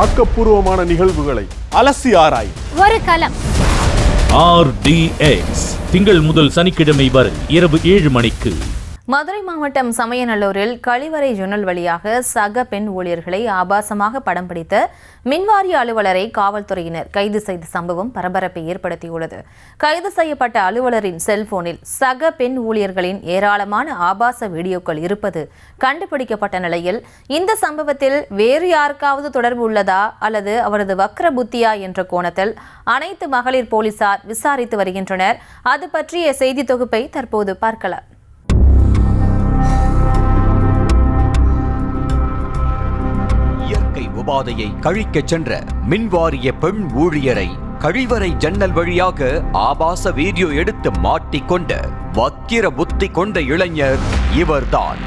ஆக்கப்பூர்வமான நிகழ்வுகளை அலசி ஆராய் ஒரு களம். RDX திங்கள் முதல் சனிக்கிழமை வரை இரவு 7 மணிக்கு. மதுரை மாவட்டம் சமயநல்லூரில் கழிவறை ஜன்னல் வழியாக சக பெண் ஊழியர்களை ஆபாசமாக படம் பிடித்த மின்வாரிய அலுவலரை காவல்துறையினர் கைது செய்த சம்பவம் பரபரப்பை ஏற்படுத்தியுள்ளது. கைது செய்யப்பட்ட அலுவலரின் செல்போனில் சக பெண் ஊழியர்களின் ஏராளமான ஆபாச வீடியோக்கள் இருப்பது கண்டுபிடிக்கப்பட்ட நிலையில் இந்த சம்பவத்தில் வேறு யாருக்காவது தொடர்பு உள்ளதா அல்லது அவரது வக்ர புத்தியா என்ற கோணத்தில் அனைத்து மகளிர் போலீசார் விசாரித்து வருகின்றனர். அது பற்றிய செய்தி தொகுப்பை தற்போது பார்க்கலாம். இயற்கை உபாதையை கழிக்கச் சென்ற மின்வாரிய பெண் ஊழியரை கழிவறை ஜன்னல் வழியாக ஆபாச வீடியோ எடுத்து மாட்டிக்கொண்ட வக்கிர புத்தி கொண்ட இளைஞர் இவர்தான்.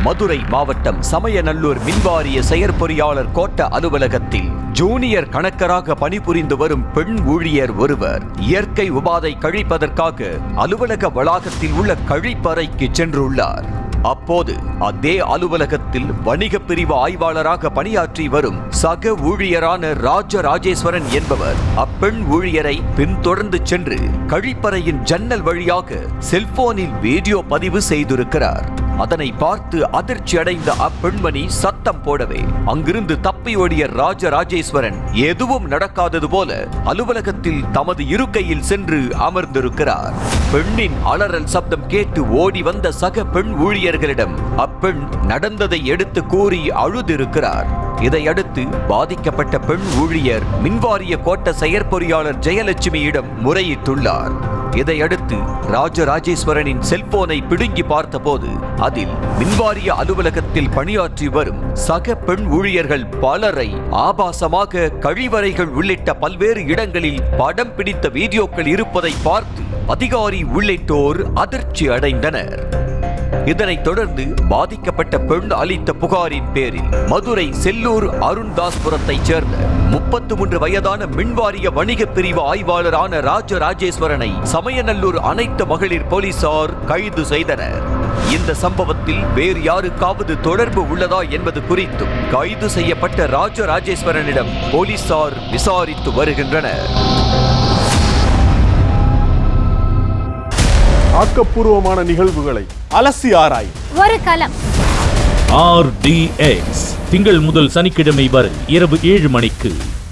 மதுரை மாவட்டம் சமயநல்லூர் மின்வாரிய செயற்பொறியாளர் கோட்ட அலுவலகத்தில் ஜூனியர் கணக்கராக பணிபுரிந்து வரும் பெண் ஊழியர் ஒருவர் இயற்கை உபாதை கழிப்பதற்காக அலுவலக வளாகத்தில் உள்ள கழிப்பறைக்கு சென்றுள்ளார். அப்போது அதே அலுவலகத்தில் வணிக பிரிவு ஆய்வாளராக பணியாற்றி வரும் சக ஊழியரான ராஜேஸ்வரன் என்பவர் அப்பெண் ஊழியரை பின்தொடர்ந்து சென்று கழிப்பறையின் ஜன்னல் வழியாக செல்போனில் வீடியோ பதிவு செய்திருக்கிறார். அதனை பார்த்து அதிர்ச்சி அடைந்த அப்பெண்மணி சத்தம் போடவே அங்கிருந்து தப்பி ஓடிய ராஜேஸ்வரன் எதுவும் நடக்காதது போல அலுவலகத்தில் தமது இருக்கையில் சென்று அமர்ந்திருக்கிறார். பெண்ணின் அலறல் சப்தம் கேட்டு ஓடி வந்த சக பெண் ஊழியர்களிடம் அப்பெண் நடந்ததை எடுத்து கூறி அழுதிருக்கிறார். இதையடுத்து பாதிக்கப்பட்ட பெண் ஊழியர் மின்வாரிய கோட்ட செயற்பொறியாளர் ஜெயலட்சுமியிடம் முறையிட்டுள்ளார். இதையடுத்து ராஜேஸ்வரனின் செல்போனை பிடுங்கி பார்த்தபோது அதில் மின்வாரிய அலுவலகத்தில் பணியாற்றி வரும் சக பெண் ஊழியர்கள் பலரை ஆபாசமாக கழிவறைகள் உள்ளிட்ட பல்வேறு இடங்களில் படம் பிடித்த வீடியோக்கள் இருப்பதை பார்த்து அதிகாரி உள்ளிட்டோர் அதிர்ச்சி அடைந்தனர். இதனைத் தொடர்ந்து பாதிக்கப்பட்ட பெண் அளித்த புகாரின் பேரில் மதுரை செல்லூர் அருண்தாஸ்புரத்தைச் சேர்ந்த 33 வயதான மின்வாரிய வணிக பிரிவு ஆய்வாளரான ராஜேஸ்வரனை சமயநல்லூர் அனைத்து மகளிர் போலீசார் கைது செய்தனர். இந்த சம்பவத்தில் வேறு யாருக்காவது தொடர்பு உள்ளதா என்பது குறித்தும் கைது செய்யப்பட்ட ராஜேஸ்வரனிடம் போலீசார் விசாரித்து வருகின்றனர். ஆக்கப்பூர்வமான நிகழ்வுகளை அலசி ஆராய் ஒரு களம். RDX திங்கள் முதல் சனிக்கிழமை வரை இரவு 7 மணிக்கு.